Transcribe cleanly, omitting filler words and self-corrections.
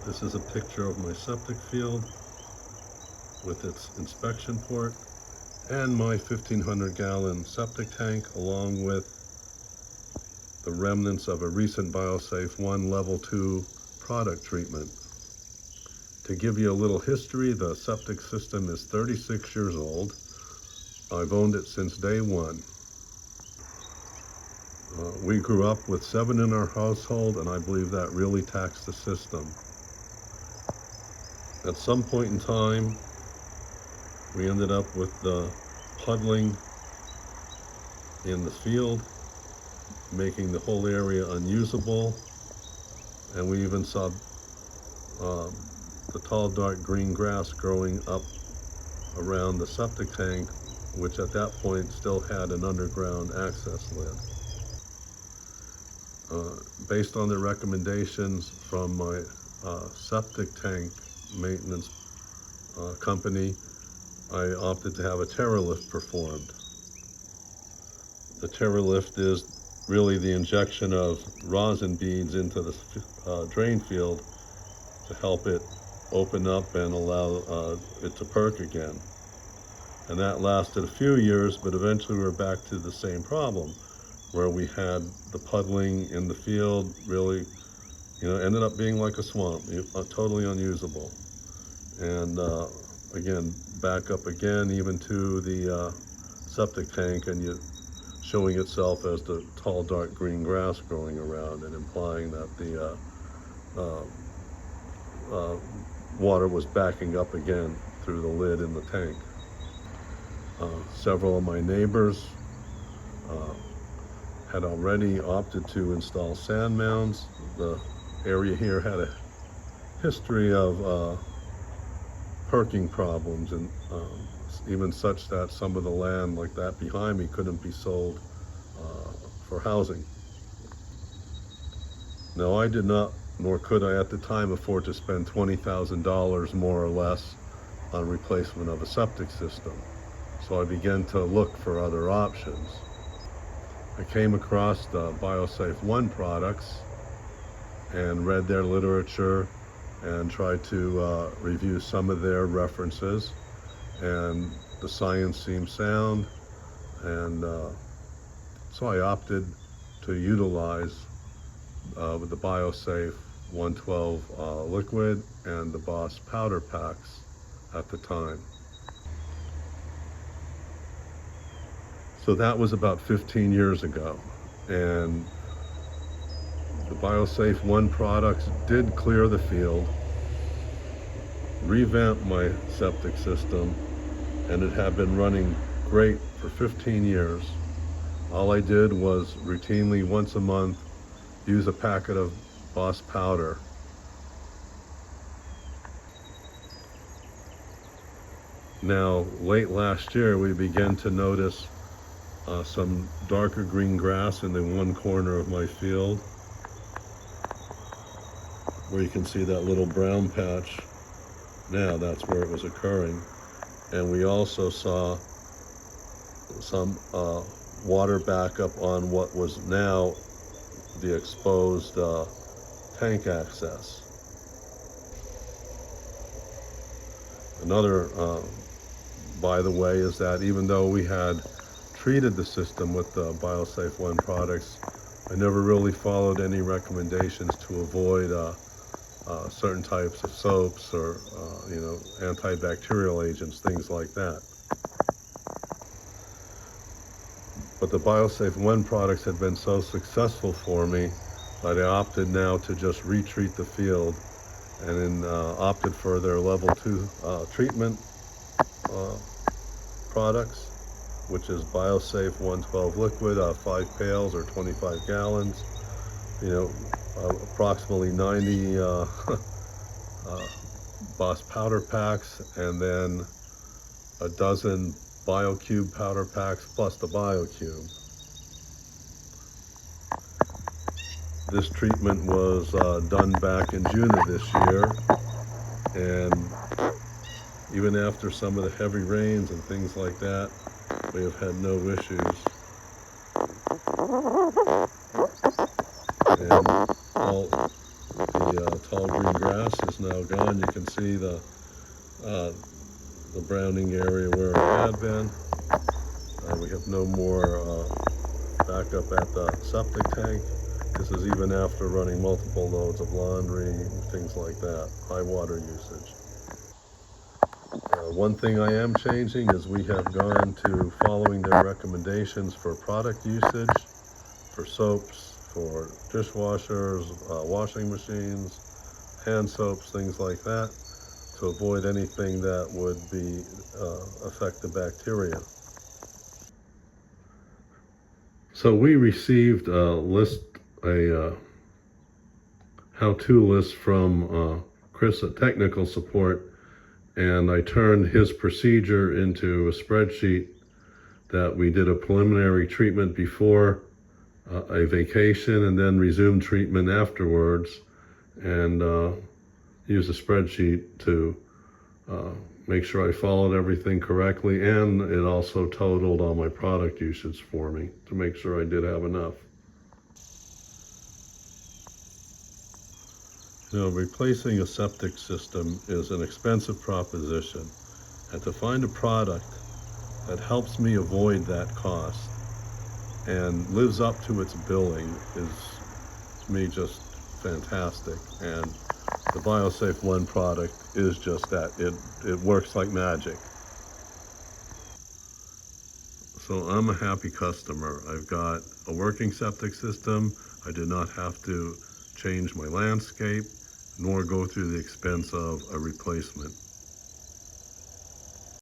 This is a picture of my septic field with its inspection port and my 1,500-gallon septic tank, along with the remnants of a recent BioSafe 1 Level 2 product treatment. To give you a little history, the septic system is 36 years old. I've owned it since day one. We grew up with 7 in our household, and I believe that really taxed the system. At some point in time, we ended up with the puddling in the field, making the whole area unusable, and we even saw the tall dark green grass growing up around the septic tank, which at that point still had an underground access lid. Based on the recommendations from my septic tank maintenance company, I opted to have a TerraLift performed. The TerraLift is really the injection of rosin beads into the drain field to help it open up and allow it to perk again. And that lasted a few years, but eventually we were back to the same problem, where we had the puddling in the field really, ended up being like a swamp, totally unusable. And again, back up again, even to the septic tank, and showing itself as the tall dark green grass growing around, and implying that the water was backing up again through the lid in the tank. Several of my neighbors had already opted to install sand mounds. The area here had a history of perking problems, and even such that some of the land like that behind me couldn't be sold for housing. Now, I did not, nor could I at the time, afford to spend $20,000 more or less on replacement of a septic system. So I began to look for other options. I came across the BioSafe 1 products and read their literature and tried to review some of their references, and the science seemed sound, and so I opted to utilize with the BioSafe 112 liquid and the Boss powder packs at the time. So that was about 15 years ago, and the BioSafe 1 products did clear the field, revamp my septic system, and it had been running great for 15 years. All I did was routinely once a month use a packet of Boss powder. Now, late last year, we began to notice some darker green grass in the one corner of my field, where you can see that little brown patch. Now that's where it was occurring. And we also saw some water backup on what was now the exposed tank access. Another, by the way, is that even though we had treated the system with the BioSafe 1 products, I never really followed any recommendations to avoid certain types of soaps or antibacterial agents, things like that. But the BioSafe 1 products had been so successful for me that I opted now to just retreat the field, and then opted for their level 2 treatment products, which is BioSafe 112 liquid, 5 pails or 25 gallons, approximately 90 Boss powder packs, and then a dozen BioCube powder packs plus the BioCube. This treatment was done back in June of this year, and even after some of the heavy rains and things like that, we have had no issues. And all the tall green green grass is now gone. You can see the browning area where it had been. We have no more backup at the septic tank. This is even after running multiple loads of laundry, things like that, high water usage. One thing I am changing is we have gone to following their recommendations for product usage, for soaps, for dishwashers, washing machines, hand soaps, things like that, to avoid anything that would be affect the bacteria. So we received a how-to list from Chris at Technical Support, and I turned his procedure into a spreadsheet that we did a preliminary treatment before a vacation and then resumed treatment afterwards, and used a spreadsheet to make sure I followed everything correctly, and it also totaled all my product usage for me to make sure I did have enough. You know, replacing a septic system is an expensive proposition, and to find a product that helps me avoid that cost and lives up to its billing is, to me, just fantastic. And the BioSafe One product is just that. It works like magic. So I'm a happy customer. I've got a working septic system. I did not have to change my landscape nor go through the expense of a replacement.